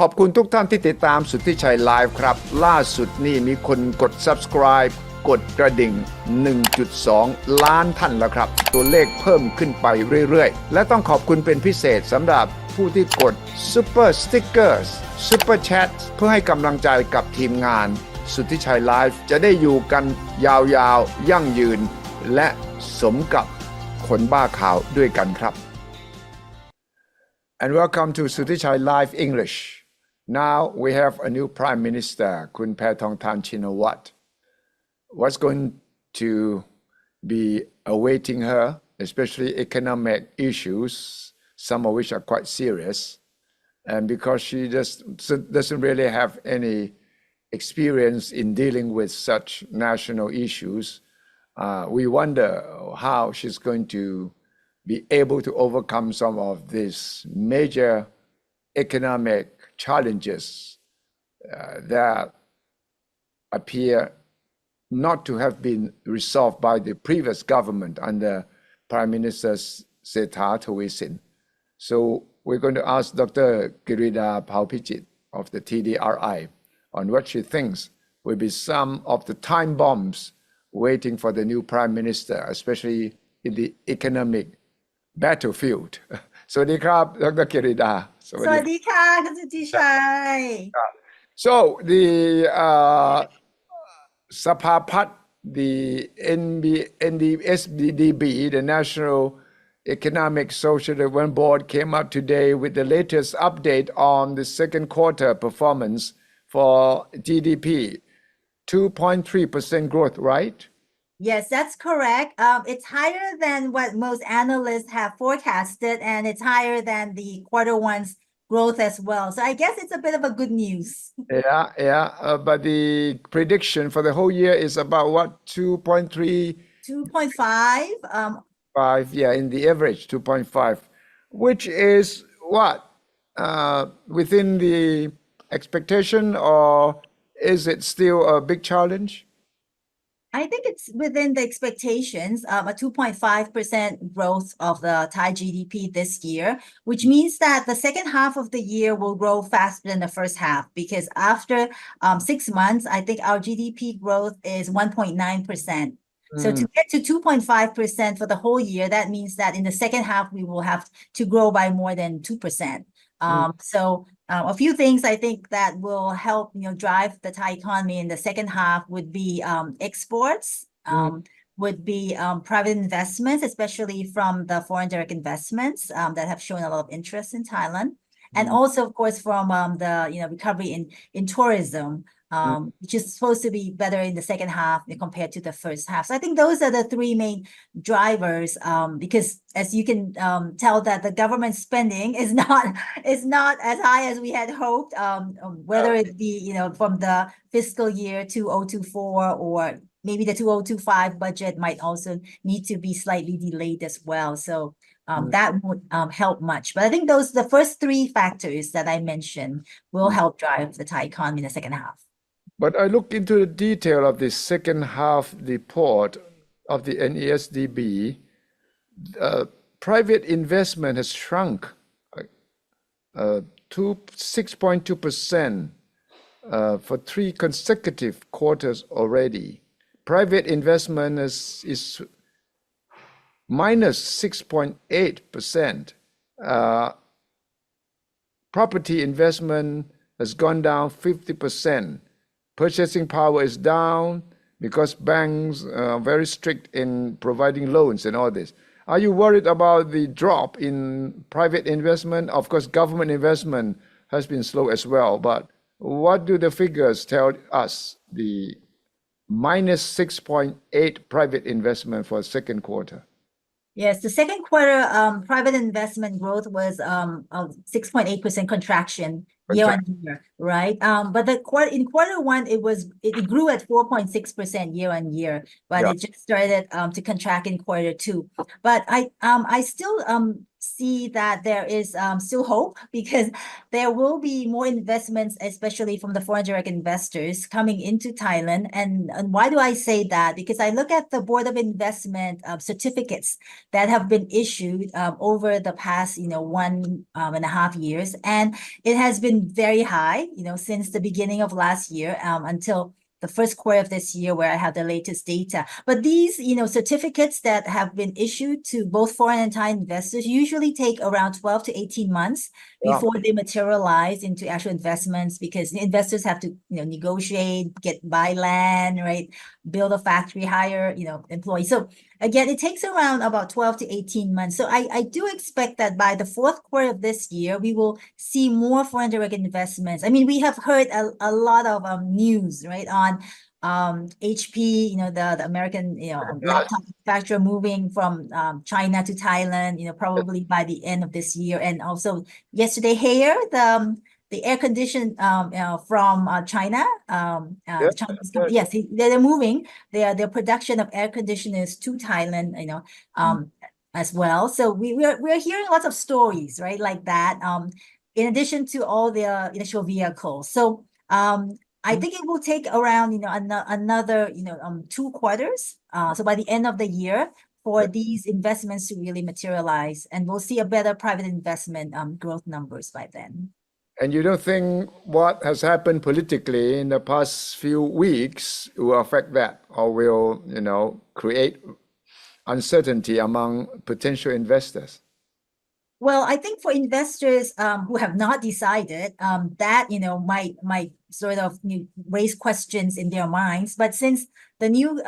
ขอบคุณทุกท่านที่ติดตามสุทธิชัยไลฟ์ครับล่าสุดนี่มีคนกด subscribe กดกระดิ่ง 1.2 ล้านท่านแล้วครับตัวเลขเพิ่มขึ้นไปเรื่อยๆและต้องขอบคุณเป็นพิเศษสำหรับผู้ที่กด Super Stickers Super Chat เพื่อให้กำลังใจกับทีมงานสุทธิชัยไลฟ์จะได้อยู่กันยาวๆยั่งยืนและสมกับคนบ้าข่าวด้วยกันครับ And welcome to Suthichai Live English. Now we have a new Prime Minister, Kun Paetongtarn Chinawat. What's going to be awaiting her, especially economic issues, some of which are quite serious, and because she just doesn't really have any experience in dealing with such national issues, we wonder how she's going to be able to overcome some of these major economic challenges that appear not to have been resolved by the previous government under Prime Minister Suthichai. So we're going to ask Dr. Girida Paupijit of the TDRI on what she thinks will be some of the time bombs waiting for the new Prime Minister, especially in the economic battlefield. สวัสดีครับ Dr. Girida. สวัสดีค่ะคุณสุทธิชัย So the Sapapat, the NDSDB, the National Economic Social Development Board, came out today with the latest update on the second quarter performance for GDP, 2.3% growth, right? Yes, that's correct. It's higher than what most analysts have forecasted, and it's higher than the quarter one's growth as well. So I guess it's a bit of a good news. Yeah. But the prediction for the whole year is about what? 2.3? 2.5. 5, yeah, in the average, 2.5, which is what? Within the expectation, or is it still a big challenge? I think it's within the expectations, a 2.5% growth of the Thai GDP this year, which means that the second half of the year will grow faster than the first half, because after 6 months, I think our GDP growth is 1.9%. So to get to 2.5% for the whole year, that means that in the second half, we will have to grow by more than 2%. So a few things I think that will help, drive the Thai economy in the second half would be exports, would be private investments, especially from the foreign direct investments that have shown a lot of interest in Thailand. And also, of course, from the recovery in tourism, which is supposed to be better in the second half compared to the first half. So I think those are the three main drivers, because as you can tell that the government spending is not as high as we had hoped, whether it be from the fiscal year 2024 or maybe the 2025 budget might also need to be slightly delayed as well. So that would help much. But I think the first three factors that I mentioned will help drive the Thai economy in the second half. But I look into the detail of the second half report of the NESDB. Private investment has shrunk to 6.2% for 3 consecutive quarters already. Private investment is minus 6.8%. Property investment has gone down 50%. Purchasing power is down because banks are very strict in providing loans and all this. Are you worried about the drop in private investment? Of course, government investment has been slow as well, but what do the figures tell us? The minus 6.8 private investment for second quarter. Yes, the second quarter private investment growth was a 6.8% contraction year on year, right? But in quarter one, it grew at 4.6% year on year, but it just started to contract in quarter two. But I still see that there is still hope because there will be more investments, especially from the foreign direct investors coming into Thailand. And why do I say that? Because I look at the Board of Investment certificates that have been issued over the past, 1.5 years. And it has been very high, since the beginning of last year until the first quarter of this year, where I have the latest data. But these, certificates that have been issued to both foreign and Thai investors usually take around 12 to 18 months before they materialize into actual investments, because the investors have to, negotiate, buy land, right? Build a factory, hire, employees. So again, it takes around about 12 to 18 months. So I do expect that by the fourth quarter of this year, we will see more foreign direct investments. I mean, we have heard a lot of news, right, on HP, the American, laptop manufacturer moving from China to Thailand, probably by the end of this year. And also yesterday here, the air condition from China, the Chinese company, yes, they're moving their production of air conditioners to Thailand, as well. So we're hearing lots of stories, right, like that. In addition to all the initial vehicles. So I think it will take around another 2 quarters. So by the end of the year, for these investments to really materialize, and we'll see a better private investment growth numbers by then. And you don't think what has happened politically in the past few weeks will affect that, or will, create uncertainty among potential investors? Well, I think for investors who have not decided, that might sort of raise questions in their minds. But since the new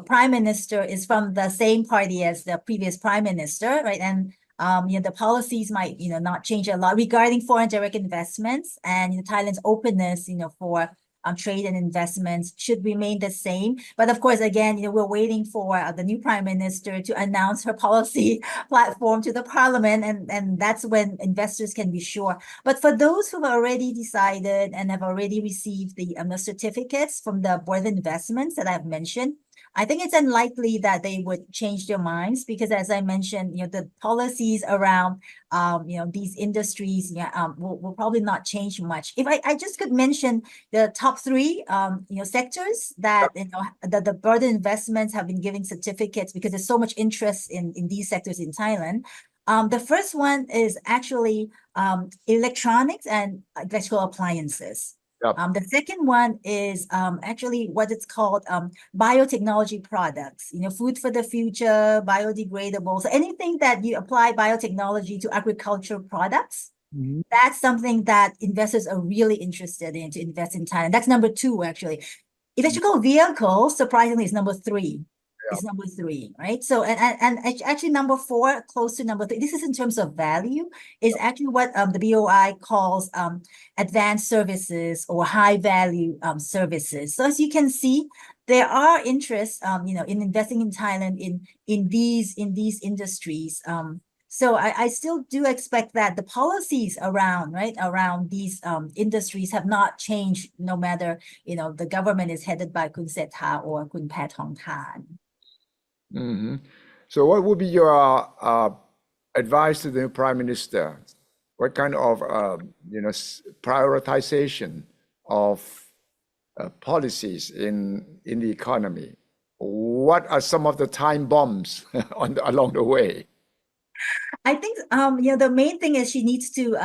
prime minister is from the same party as the previous prime minister, right, and the policies might not change a lot regarding foreign direct investments, and Thailand's openness for trade and investments should remain the same. But of course, again, we're waiting for the new prime minister to announce her policy platform to the parliament, and that's when investors can be sure. But for those who've already decided and have already received the certificates from the Board of Investments that I've mentioned, I think it's unlikely that they would change their minds, because as I mentioned, the policies around these industries will probably not change much. If I just could mention the top 3 sectors that the Board of Investments have been giving certificates, because there's so much interest in these sectors in Thailand. The first one is actually electronics and electrical appliances. The second one is actually what it's called biotechnology products, food for the future, biodegradable. So anything that you apply biotechnology to agricultural products, that's something that investors are really interested in to invest in Thailand. That's number 2, actually. Electrical vehicles, surprisingly, is number 3. It's number 3, right? So and actually number 4, close to number 3. This is in terms of value, is actually what the BOI calls advanced services or high value services. So as you can see, there are interests in investing in Thailand in these industries. So I still do expect that the policies around these industries have not changed, no matter the government is headed by Kun Sethha or Kun Paetongtarn. So what would be your advice to the Prime Minister? What kind of prioritization of policies in the economy? What are some of the time bombs along the way? I think the main thing is she needs to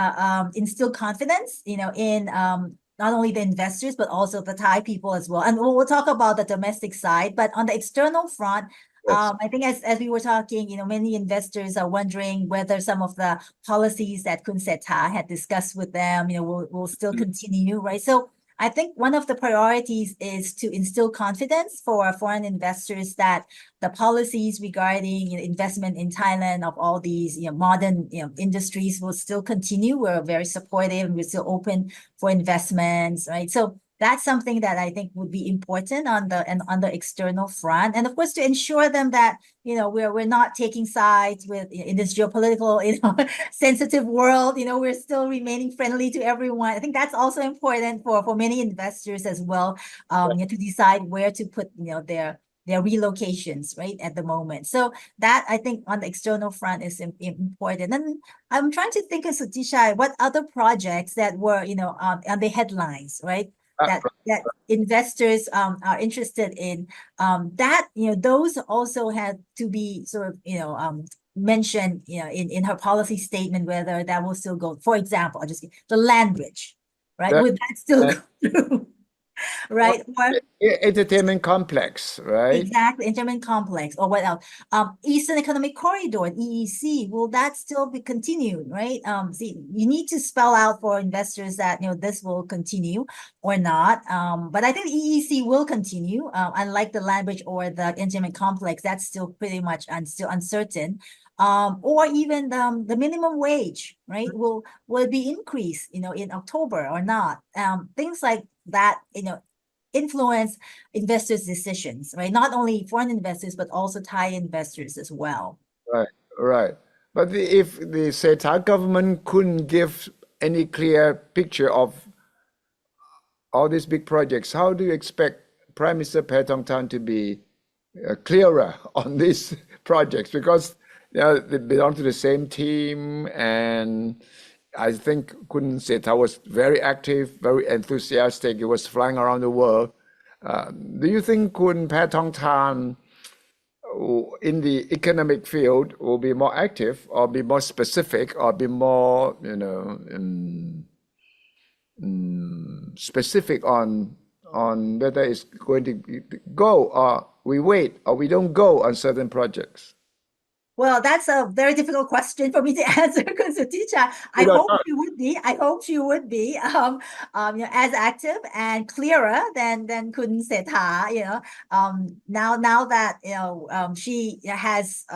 instill confidence in not only the investors but also the Thai people as well. And we'll talk about the domestic side, but on the external front, I think as we were talking, many investors are wondering whether some of the policies that Kun Sethha had discussed with them, will still continue, right? So I think one of the priorities is to instill confidence for foreign investors that the policies regarding investment in Thailand of all these modern industries will still continue. We're very supportive and we're still open for investments, right? So that's something that I think would be important on the external front, and of course to ensure them that we're not taking sides in this geopolitical sensitive world. We're still remaining friendly to everyone. I think that's also important for many investors as well, to decide where to put their their relocations, right, at the moment. So that I think on the external front is important. And I'm trying to think of Suthichai, what other projects that were, on the headlines, right? That investors are interested in, that those also had to be sort of mentioned in her policy statement, whether that will still go. For example, I'll just the land bridge, right? That- Would that still that- go through? Right? Or Entertainment complex, right? exactly, entertainment complex, or what else? Eastern Economic Corridor, EEC, will that still be continued, right? See, you need to spell out for investors that this will continue or not. But I think EEC will continue, unlike the land bridge or the entertainment complex, that's still pretty much still uncertain. Or even the minimum wage, right? Will it be increased, in October or not? Things like that, influence investors' decisions, right? Not only foreign investors, but also Thai investors as well. Right, right. But if the Seta government couldn't give any clear picture of all these big projects, how do you expect Prime Minister Paetongtarn to be clearer on these projects? Because they belong to the same team, and I think Kun Seta was very active, very enthusiastic. He was flying around the world. Do you think Kun Paetongtarn in the economic field will be more active, or be more specific, or be more, specific on whether it's going to go, or we wait, or we don't go on certain projects? Well, that's a very difficult question for me to answer, because Suthichai, I hope she would be. I hope she would be as active and clearer than Kun Setha. Now that she has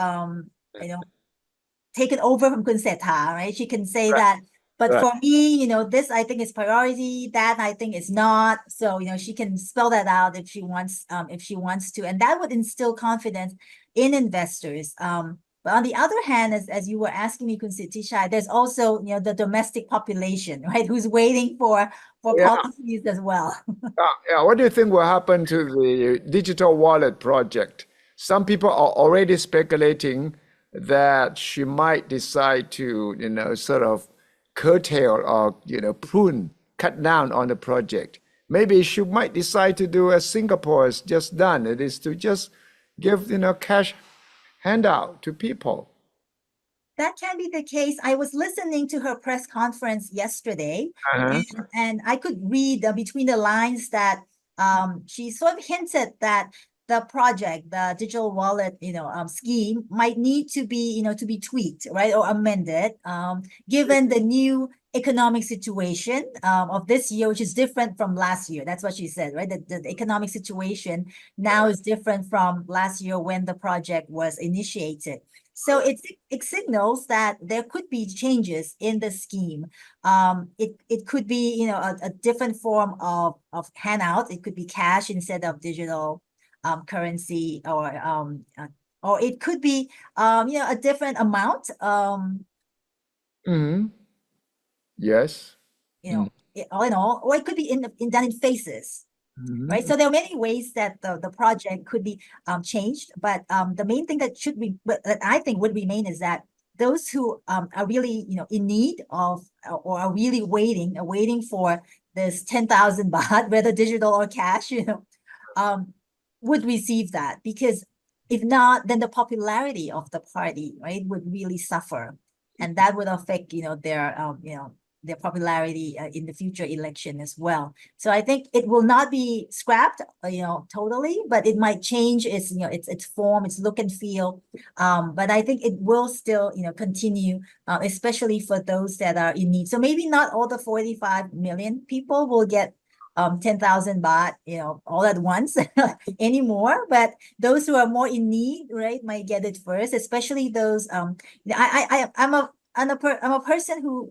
taken over from Kun Setha, right? She can say that. But Right. for me, this I think is priority. That I think is not. So she can spell that out if she wants to, and that would instill confidence in investors. But on the other hand, as you were asking me, Kun Sithichai, there's also the domestic population, right, who's waiting for Yeah. policies as well. Yeah. What do you think will happen to the digital wallet project? Some people are already speculating that she might decide to, sort of curtail, or, prune, cut down on the project. Maybe she might decide to do as Singapore has just done. It is to just give, cash handout to people. That can be the case. I was listening to her press conference yesterday, and I could read between the lines that she sort of hinted that the project, the digital wallet, scheme might need to be, to be tweaked, right, or amended, given the new economic situation of this year, which is different from last year. That's what she said, right? The economic situation now is different from last year when the project was initiated. So it signals that there could be changes in the scheme. It could be a different form of handout. It could be cash instead of digital currency, or it could be a different amount. Yes. All in all, or it could be done in phases. Right. So there are many ways that the project could be changed, but the main thing that that I think would remain is that those who are really in need of, or are really waiting for this 10,000 baht, whether digital or cash, would receive that, because if not, then the popularity of the party, right, would really suffer, and that would affect their popularity in the future election as well. So I think it will not be scrapped, totally, but it might change its form, its look and feel. But I think it will still, continue, especially for those that are in need. So maybe not all the 45 million people will get 10,000 baht, all at once anymore, but those who are more in need, right, might get it first, especially those. I'm a person who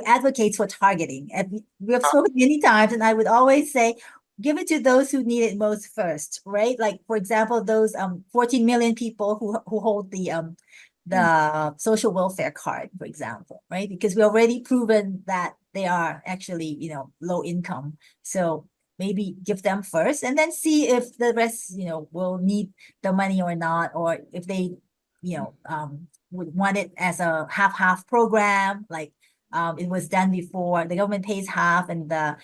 advocates for targeting. And we have spoken many times, and I would always say, give it to those who need it most first, right? Like, for example, those 14 million people who hold the social welfare card, for example, right? Because we already proven that they are actually, low income. So maybe give them first and then see if the rest, will need the money or not, or if they, would want it as a half program, like it was done before. The government pays half and the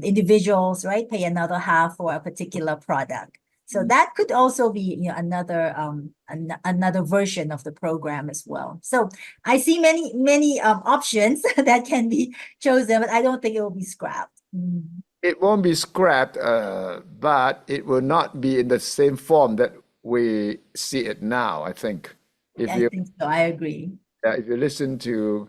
individuals, right, pay another half for a particular product. So that could also be, another version of the program as well. So I see many options that can be chosen, but I don't think it will be scrapped. It won't be scrapped, but it will not be in the same form that we see it now, I think. I think so. I agree. If you listen to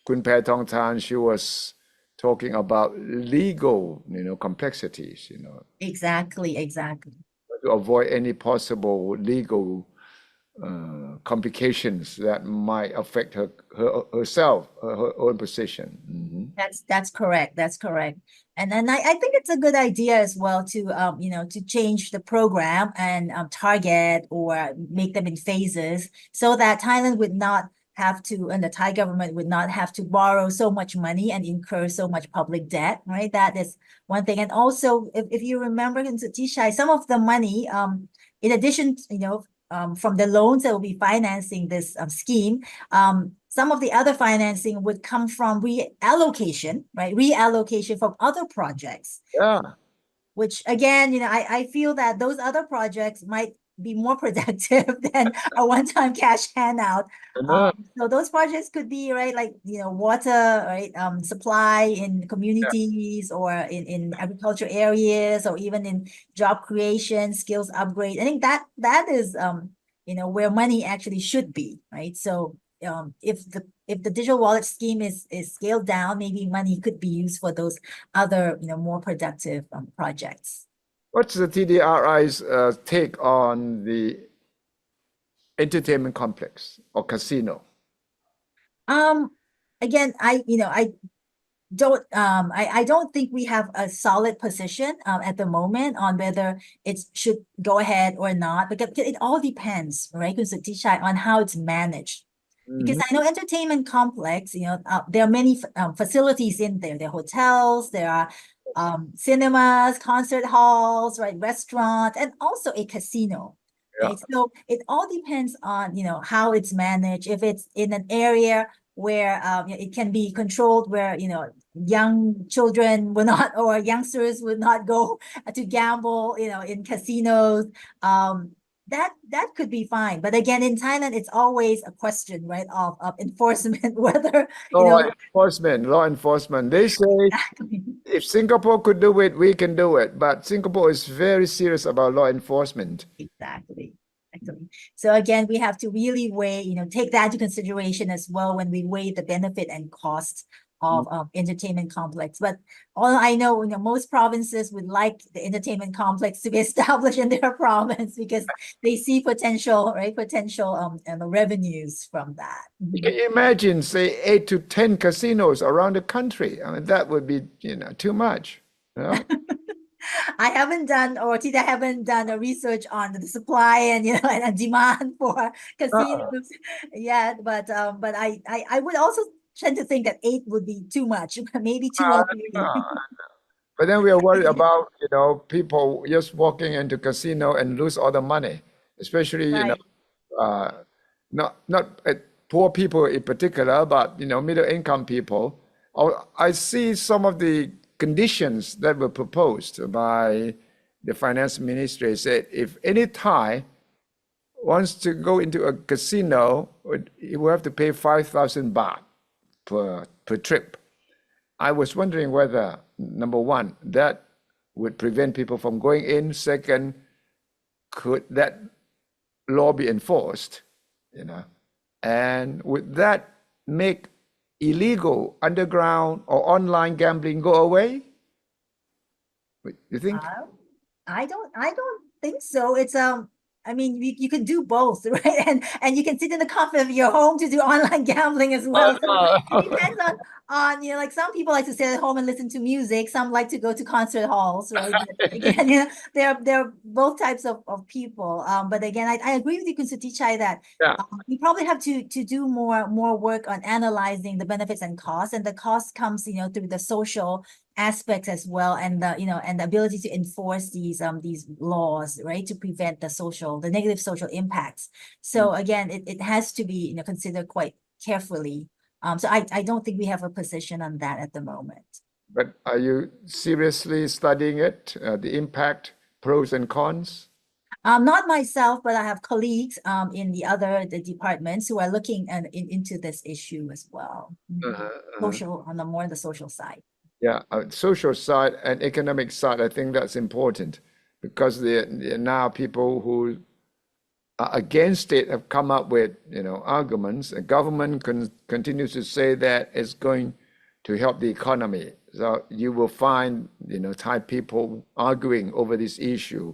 Kun Paetongtarn, she was talking about legal, complexities, Exactly. to avoid any possible legal complications that might affect herself, her own position. That's correct. That's correct. And then I think it's a good idea as well to to change the program and target or make them in phases so that Thailand would not have to, and the Thai government would not have to borrow so much money and incur so much public debt, right? That is one thing. And also, if you remember in Suthichai, some of the money, in addition, from the loans that will be financing this scheme, some of the other financing would come from reallocation, right? Reallocation from other projects. Yeah. Which again, I feel that those other projects might be more productive than a one-time cash handout. So those projects could be, right, like, water, right, supply in communities or in agriculture areas or even in job creation, skills upgrade. I think that is, where money actually should be, right? So if the digital wallet scheme is scaled down, maybe money could be used for those other, more productive projects. What's the TDRI's take on the entertainment complex or casino? Again, I don't think we have a solid position at the moment on whether it should go ahead or not, because it all depends, right, Suthichai, on how it's managed. Because I know entertainment complex, there are many facilities in there. There are hotels, there are cinemas, concert halls, right, restaurants, and also a casino. Yeah. Right? So it all depends on, how it's managed. If it's in an area where it can be controlled, where, young children will not, or youngsters would not go to gamble, in casinos, that could be fine. But again, in Thailand, it's always a question, right, of enforcement, whether, law enforcement. They say exactly. if Singapore could do it, we can do it. But Singapore is very serious about law enforcement. Exactly. So again, we have to really weigh, take that into consideration as well when we weigh the benefit and cost of entertainment complex. But all I know, most provinces would like the entertainment complex to be established in their province because they see potential, right? Potential revenues from that. Can you imagine, say, 8 to 10 casinos around the country? I mean, that would be, too much. I haven't done, or Tita haven't done a research on the supply and and demand for casinos yet, but I would also tend to think that 8 would be too much, maybe 2 or 3. But then we are worried about people just walking into casino and lose all the money, especially Right. Not poor people in particular, but middle income people. I see some of the conditions that were proposed by the finance ministry. Said if any Thai wants to go into a casino, he will have to pay 5,000 baht per trip. I was wondering whether, number one, that would prevent people from going in. Second, could that law be enforced? And would that make illegal underground or online gambling go away? You think? I don't think so. It's I mean, you can do both, right? And you can sit in the comfort of your home to do online gambling as well. So it depends on like some people like to stay at home and listen to music. Some like to go to concert halls, right? But again, there are both types of people. But again, I agree with you, Suthichai, that we probably have to do more work on analyzing the benefits and costs, and the cost comes through the social aspects as well, and the ability to enforce these laws, right, to prevent the negative social impacts. So again, it has to be considered quite carefully. So I don't think we have a position on that at the moment. But are you seriously studying it, the impact, pros and cons? Not myself, but I have colleagues in the departments who are looking into this issue as well. Social, on the more the social side. Yeah, social side and economic side, I think that's important because now people who are against it have come up with, arguments. The government continues to say that it's going to help the economy. So you will find, Thai people arguing over this issue,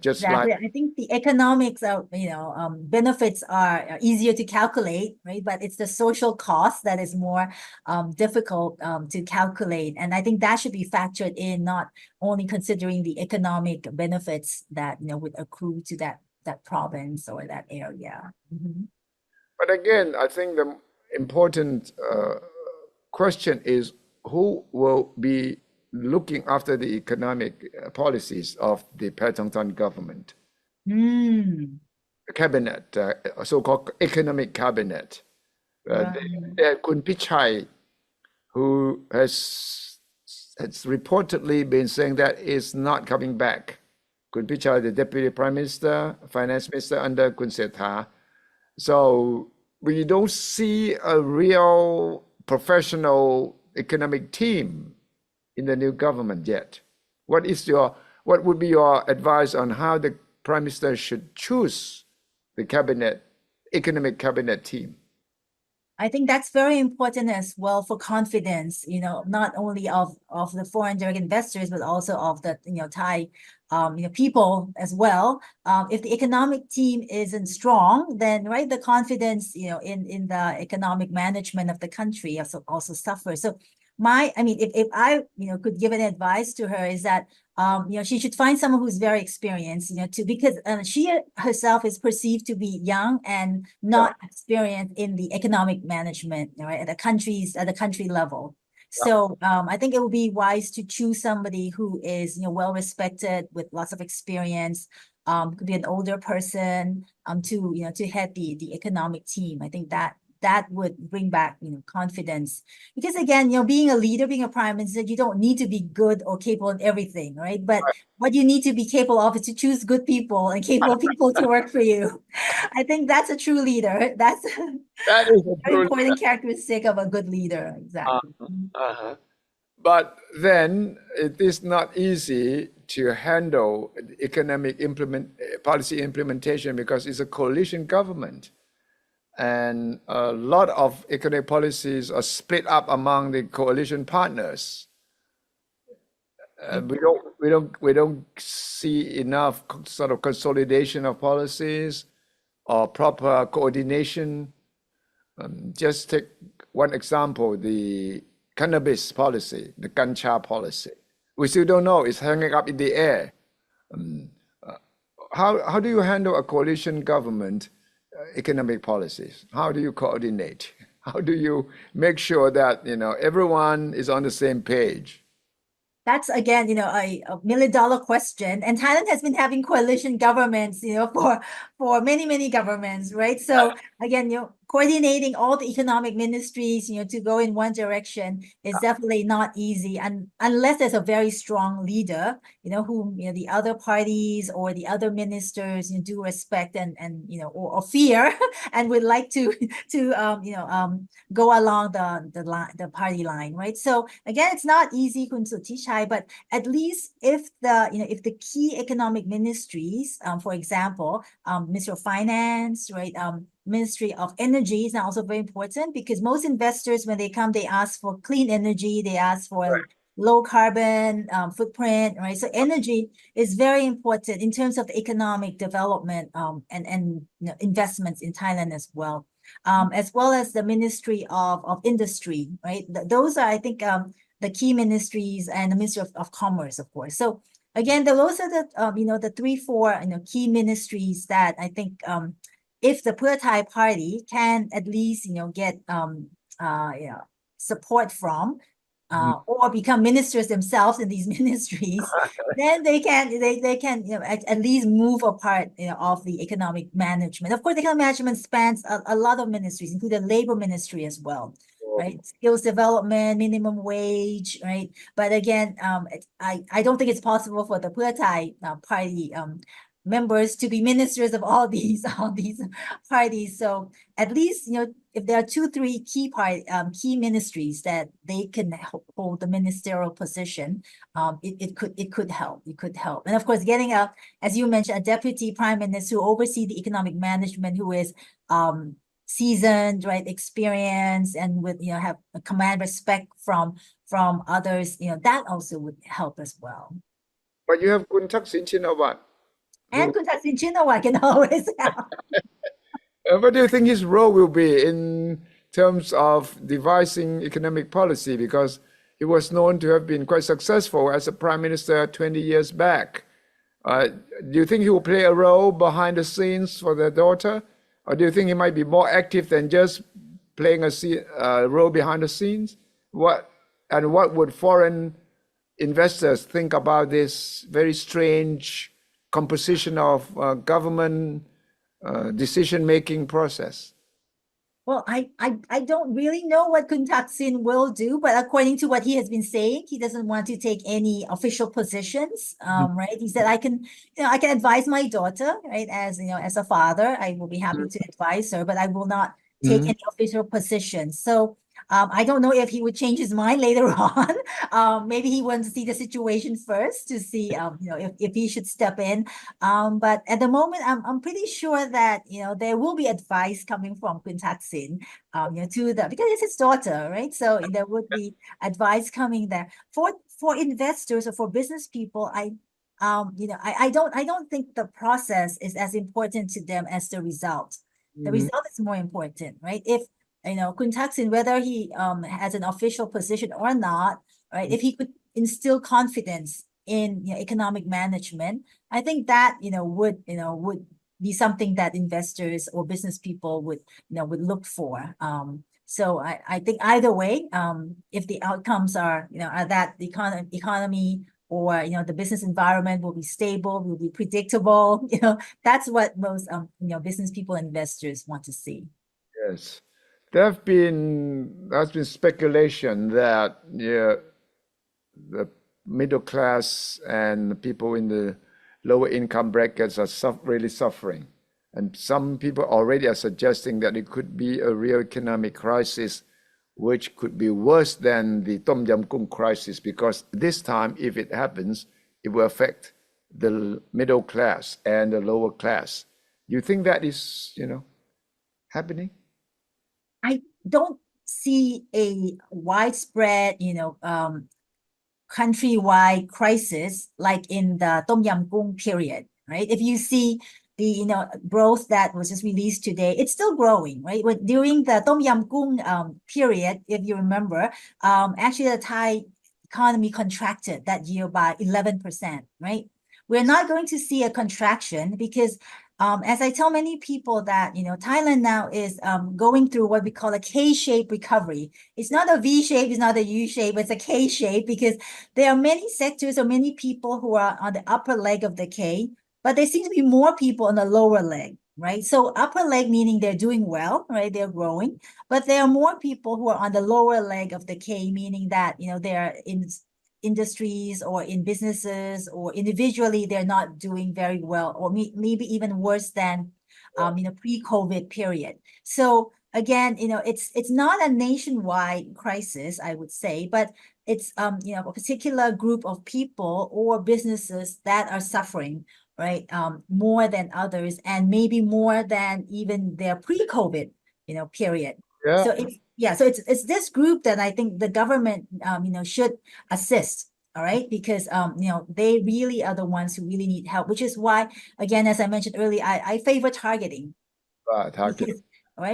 just Exactly. like I think the economics of benefits are easier to calculate, right? But it's the social cost that is more difficult to calculate, and I think that should be factored in, not only considering the economic benefits that would accrue to that province or that area. But again, I think the important question is who will be looking after the economic policies of the Paetongtarn government, cabinet, so-called economic cabinet. Kun Pichai, who has reportedly been saying that is not coming back. Kun Pichai, the deputy prime minister, finance minister under Kun Sethar. So we don't see a real professional economic team in the new government yet. What would be your advice on how the prime minister should choose the economic cabinet team? I think that's very important as well for confidence, not only of the foreign direct investors, but also of the Thai people as well. If the economic team isn't strong, then the confidence in the economic management of the country also suffers. So if I could give an advice to her, is that she should find someone who's very experienced, because she herself is perceived to be young and not experienced in the economic management, right, at the country level. So I think it would be wise to choose somebody who is well respected with lots of experience. Could be an older person to head the economic team. I think that would bring back confidence, because again, being a leader, being a prime minister, you don't need to be good or capable in everything, right? But what you need to be capable of is to choose good people and capable people to work for you. I think that's a true leader. That is a very important characteristic of a good leader. Exactly. But then it is not easy to handle economic policy implementation because it's a coalition government. And a lot of economic policies are split up among the coalition partners. We don't see enough sort of consolidation of policies or proper coordination. Just take one example: the cannabis policy, the Gancha policy. We still don't know; it's hanging up in the air. How do you handle a coalition government? Economic policies? How do you coordinate? How do you make sure that everyone is on the same page? That's again, a $1 million question. And Thailand has been having coalition governments, for many, many governments, right? So again, coordinating all the economic ministries, to go in one direction is definitely not easy, and unless there's a very strong leader, whom the other parties or the other ministers do respect and or fear and would like to go along the party line, right? So again, it's not easy, Kun Suthichai, but at least if the key economic ministries, for example, Ministry of Finance, right, Ministry of Energy is now also very important, because most investors, when they come, they ask for clean energy, they ask for low carbon footprint, right? So energy is very important in terms of the economic development and investments in Thailand as well as the Ministry of Industry, right? Those are, I think, the key ministries, and the Ministry of Commerce, of course. So again, those are the 3-4 key ministries that I think if the Pheu Thai party can at least get support from, or become ministers themselves in these ministries, then they can at least move a part of the economic management. Of course, economic management spans a lot of ministries, including the labor ministry as well, right? Skills development, minimum wage, right? But again, I don't think it's possible for the Pheu Thai party members to be ministers of all these parties. So at least if there are 2-3 key ministries that they can hold the ministerial position, it could help. And of course, getting as you mentioned, a deputy prime minister who oversee the economic management, who is seasoned, right, experience, and with have a command respect from others, that also would help as well. But you have Kun Thaksin Shinawatra. And Kun Thaksin Shinawatra can always help. What do you think his role will be in terms of devising economic policy? Because he was known to have been quite successful as a prime minister 20 years back. Do you think he will play a role behind the scenes for their daughter? Or do you think he might be more active than just playing a role behind the scenes? What would foreign investors think about this very strange composition of government decision-making process? Well, I don't really know what Kun Thaksin will do, but according to what he has been saying, he doesn't want to take any official positions. Right? He said, I can advise my daughter, right? As a father, I will be happy to advise her, but I will not take any official position. So I don't know if he would change his mind later on. Maybe he wants to see the situation first to see, if he should step in. But at the moment, I'm pretty sure that there will be advice coming from Kun Thaksin, because it's his daughter, right? So there would be advice coming there for investors or for business people. I don't think the process is as important to them as the result. The result is more important, right? If Kun Thaksin, whether he has an official position or not, right? If he could instill confidence in economic management, I think that would be something that investors or business people would look for. So I think either way, if the outcomes are that the economy or the business environment will be stable, will be predictable, that's what most business people, investors want to see. Yes. There's been speculation that the middle class and people in the lower income brackets are really suffering. And some people already are suggesting that it could be a real economic crisis, which could be worse than the Tom Yam Goong crisis, because this time, if it happens, it will affect the middle class and the lower class. Do you think that is, happening? I don't see a widespread, countrywide crisis like in the Tom Yam Goong period, right? If you see the growth that was just released today, it's still growing, right? But during the Tom Yam Goong period, if you remember, actually the Thai economy contracted that year by 11%, right? We're not going to see a contraction because as I tell many people that, Thailand now is going through what we call a K-shaped recovery. It's not a V shape, it's not a U shape, it's a K shape, because there are many sectors or many people who are on the upper leg of the K, but there seems to be more people on the lower leg, right? So upper leg meaning they're doing well, right? They're growing, but there are more people who are on the lower leg of the K, meaning that, they're in industries or in businesses or individually they're not doing very well, or maybe even worse than pre-COVID period. So again, it's not a nationwide crisis, I would say, but it's a particular group of people or businesses that are suffering, right, more than others, and maybe more than even their pre-COVID period. Yeah. So it's this group that I think the government should assist, all right, because they really are the ones who really need help, which is why, again, as I mentioned earlier, I favor targeting. Target.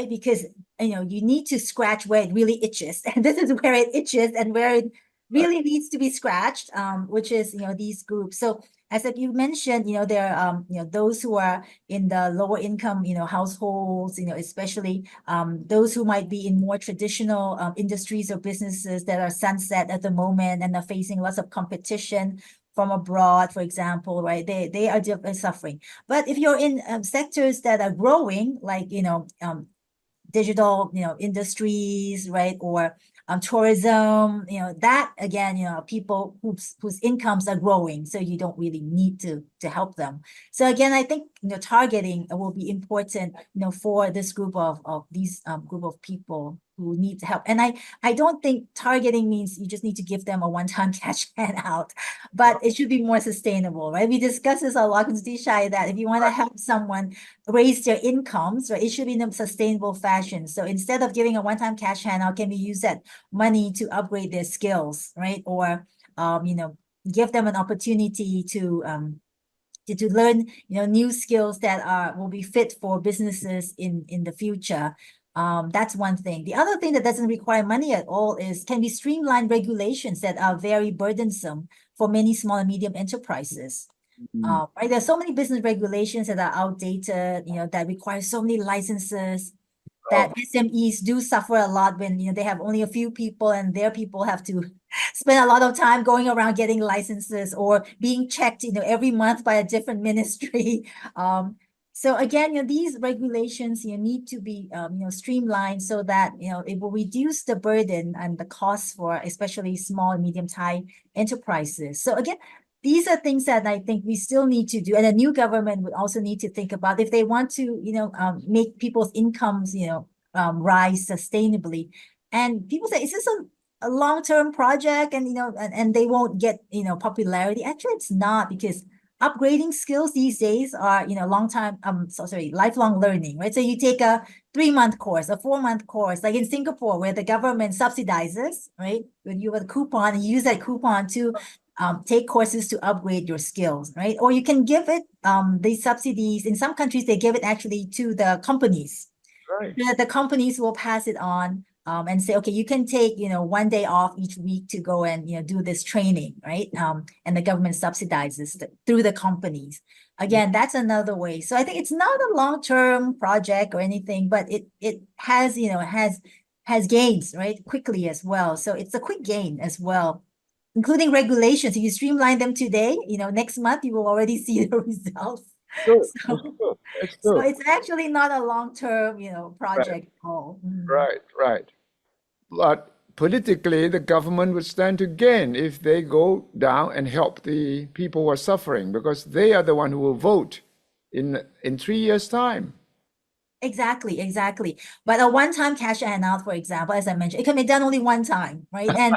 Because you need to scratch where it really itches, and this is where it itches, and where really needs to be scratched, which is, these groups. So as you mentioned, there are, those who are in the lower income, households, especially those who might be in more traditional industries or businesses that are sunset at the moment and are facing lots of competition from abroad, for example, right? They are suffering. But if you're in sectors that are growing, like, digital, industries, right? Or tourism, that again, people whose incomes are growing, so you don't really need to help them. So again, I think, targeting will be important, for this group of these group of people who need help. And I don't think targeting means you just need to give them a one-time cash handout, but it should be more sustainable, right? We discussed this a lot in Suthichai, that if you want to help someone raise their incomes, right, it should be in a sustainable fashion. So instead of giving a one-time cash handout, can we use that money to upgrade their skills, right? Or give them an opportunity to learn, new skills that will be fit for businesses in the future. That's one thing. The other thing that doesn't require money at all is, can we streamline regulations that are very burdensome for many small and medium enterprises? Right, there's so many business regulations that are outdated, that require so many licenses, that SMEs do suffer a lot when, they have only a few people and their people have to spend a lot of time going around getting licenses or being checked, every month by a different ministry. So again, these regulations, need to be, streamlined so that, it will reduce the burden and the costs for especially small and medium-sized enterprises. So again, these are things that I think we still need to do, and a new government would also need to think about if they want to, make people's incomes, rise sustainably. And people say, is this a long-term project, and and they won't get, popularity? Actually, it's not, because upgrading skills these days are, lifelong learning, right? So you take a 3-month course, a 4-month course, like in Singapore, where the government subsidizes, right? When you have a coupon, you use that coupon to take courses to upgrade your skills, right? Or you can give it, these subsidies. In some countries, they give it actually to the companies. Right. The companies will pass it on, and say, okay, you can take, one day off each week to go and, do this training, right? And the government subsidizes through the companies. Again, that's another way. So I think it's not a long-term project or anything, but it has, has gains, right? Quickly as well. So it's a quick gain as well, including regulations. If you streamline them today, next month you will already see the results. Good. So, That's good. That's so good. it's actually not a long-term, Right. project at all. Right. Right. But politically, the government would stand to gain if they go down and help the people who are suffering, because they are the one who will vote in 3 years' time. Exactly, exactly. But a one-time cash handout, for example, as I mentioned, it can be done only one time, right? And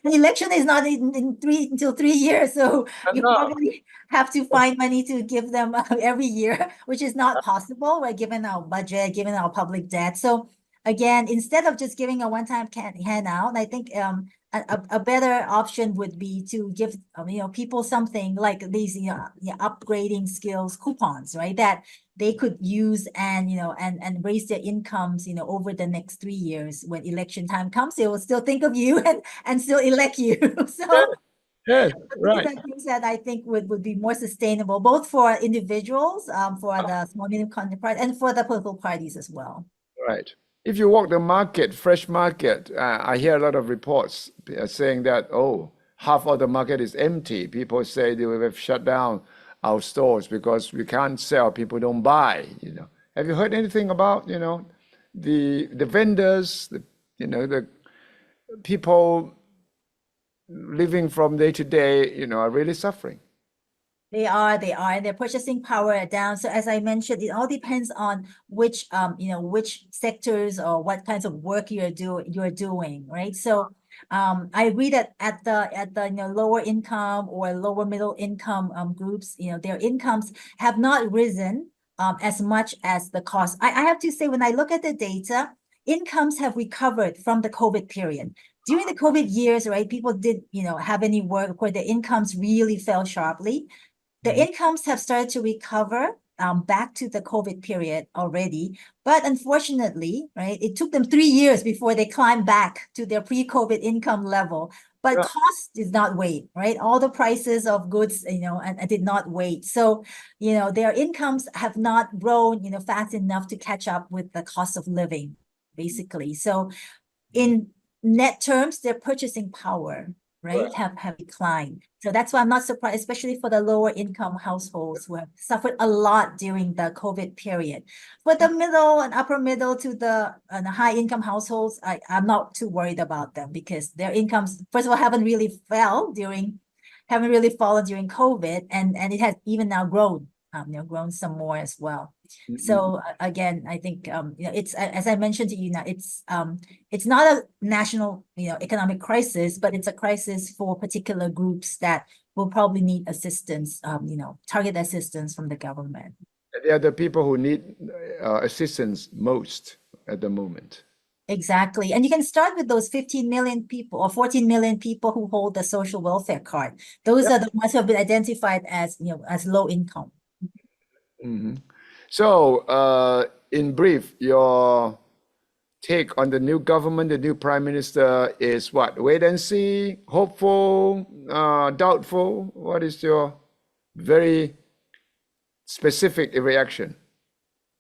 the election is not until 3 years, so you Enough. probably have to find money to give them every year, which is not possible, right? Given our budget, given our public debt. So again, instead of just giving a one-time handout, I think a better option would be to give people something like these upgrading skills coupons, right? That they could use and and raise their incomes over the next 3 years. When election time comes, they will still think of you and still elect you. So Yes. these Right. are things that I think would be more sustainable, both for individuals, for the small medium enterprise, and for the political parties as well. Right. If you walk the market, fresh market, I hear a lot of reports saying that, oh, half of the market is empty. People say they will have shut down our stores because we can't sell, people don't buy. Have you heard anything about, the vendors, the people living from day to day, are really suffering? They are, and their purchasing power are down. So as I mentioned, it all depends on which which sectors or what kinds of work you're doing, right? So I agree that at the lower income or lower middle income groups, their incomes have not risen as much as the cost. I have to say, when I look at the data, incomes have recovered from the COVID period. During the COVID years, right, people did have any work, of course, their incomes really fell sharply. The incomes have started to recover back to the COVID period already. But unfortunately, right, it took them 3 years before they climbed back to their pre-COVID income level. but Yeah. cost did not wait, right? All the prices of goods, and did not wait. So, their incomes have not grown, fast enough to catch up with the cost of living, basically. So in net terms, their purchasing power, right, have declined. So that's why I'm not surprised, especially for the lower income households who have suffered a lot during the COVID period. But the middle and upper middle to the high income households, I'm not too worried about them because their incomes, first of all, haven't really fallen during COVID, and it has even now grown, grown some more as well. So again, I think it's, as I mentioned to you now, it's not a national economic crisis, but it's a crisis for particular groups that will probably need assistance, target assistance from the government. They are the people who need assistance most at the moment. Exactly. And you can start with those 15 million people or 14 million people who hold the social welfare card. Those are the ones who have been identified as, as low income. So, in brief, your take on the new government, the new prime minister is what? Wait and see, hopeful, doubtful? What is your very specific reaction?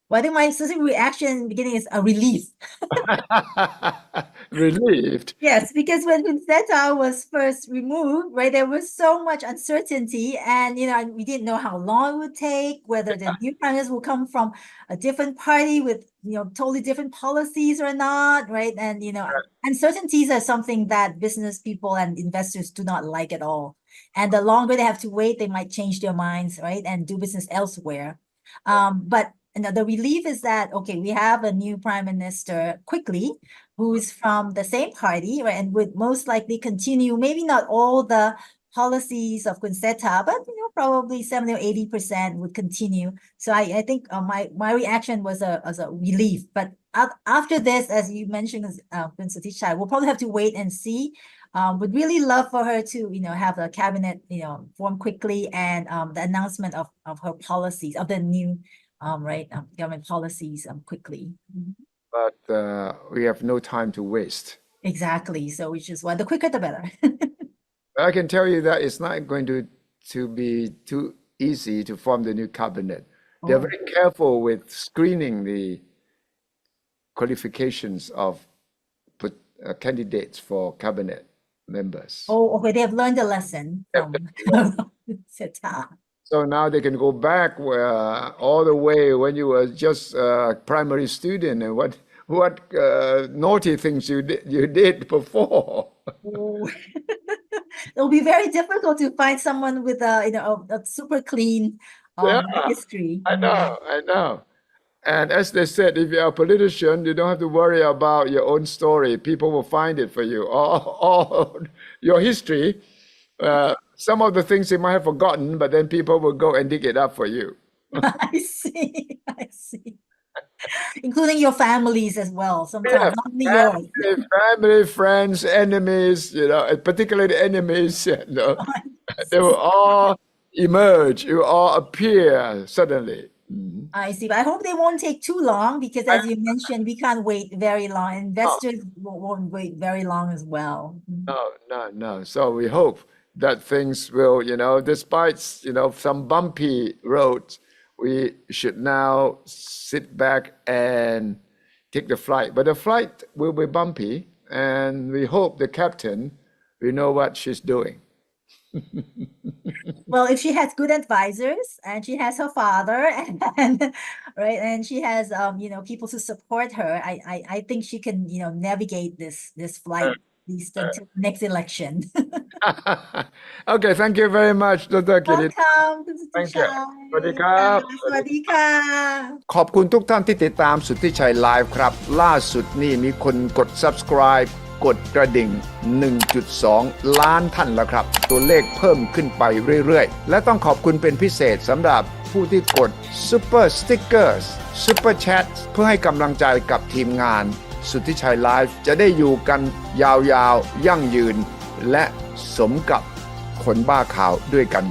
Well, I think my specific reaction in the beginning is a relief. Relieved. Yes, because when Vincetta was first removed, right, there was so much uncertainty, and we didn't know how long it would take, whether the new prime minister will come from a different party with totally different policies or not, right? And uncertainties are something that business people and investors do not like at all. And the longer they have to wait, they might change their minds, right, and do business elsewhere. But the relief is that, okay, we have a new prime minister quickly, who's from the same party, right, and would most likely continue, maybe not all the policies of Vincetta, but probably 70 or 80% would continue. So I think my reaction was a relief. But after this, as you mentioned, Suthichai, we'll probably have to wait and see. Would really love for her to have a cabinet formed quickly, and the announcement of her policies, of the new government policies quickly. But we have no time to waste. Exactly. So which is why the quicker the better. I can tell you that it's not going to be too easy to form the new cabinet. They're very careful with screening the qualifications of candidates for cabinet members. Oh, okay. They have learned a lesson from Seta. So now they can go back all the way when you were just a primary student, and what naughty things you did before. It'll be very difficult to find someone with a super clean history. I know. And as they said, if you're a politician, you don't have to worry about your own story. People will find it for you. All your history. Some of the things you might have forgotten, but then people will go and dig it up for you. I see. Including your families as well, sometimes, not only yours. Family, friends, enemies, particularly enemies, they will all emerge, you will all appear suddenly. I see, but I hope they won't take too long, because as you mentioned, we can't wait very long. Investors won't wait very long as well. No. So we hope that things will, despite, some bumpy roads, we should now sit back and take the flight. But the flight will be bumpy, and we hope the captain will know what she's doing. Well, if she has good advisors, and she has her father, and right, and she has people to support her, I think she can navigate this flight at least until next election. Okay, thank you very much, Dr. Kirit. Welcome to Thank you. Suthichai. สวัสดีครับ สวัสดีค่ะ ขอบคุณทุกท่านที่ติดตามสุทธิชัยไลฟ์ครับ ล่าสุดนี่มีคนกด subscribe กดกระดิ่ง 1.2 ล้านท่านแล้วครับ ตัวเลขเพิ่มขึ้นไปเรื่อยๆ และต้องขอบคุณเป็นพิเศษสำหรับผู้ที่กด Super Stickers Super Chat เพื่อให้กำลังใจกับทีมงานสุทธิชัยไลฟ์จะได้อยู่กันยาวๆยั่งยืนและสมกับคนบ้าข่าวด้วยกัน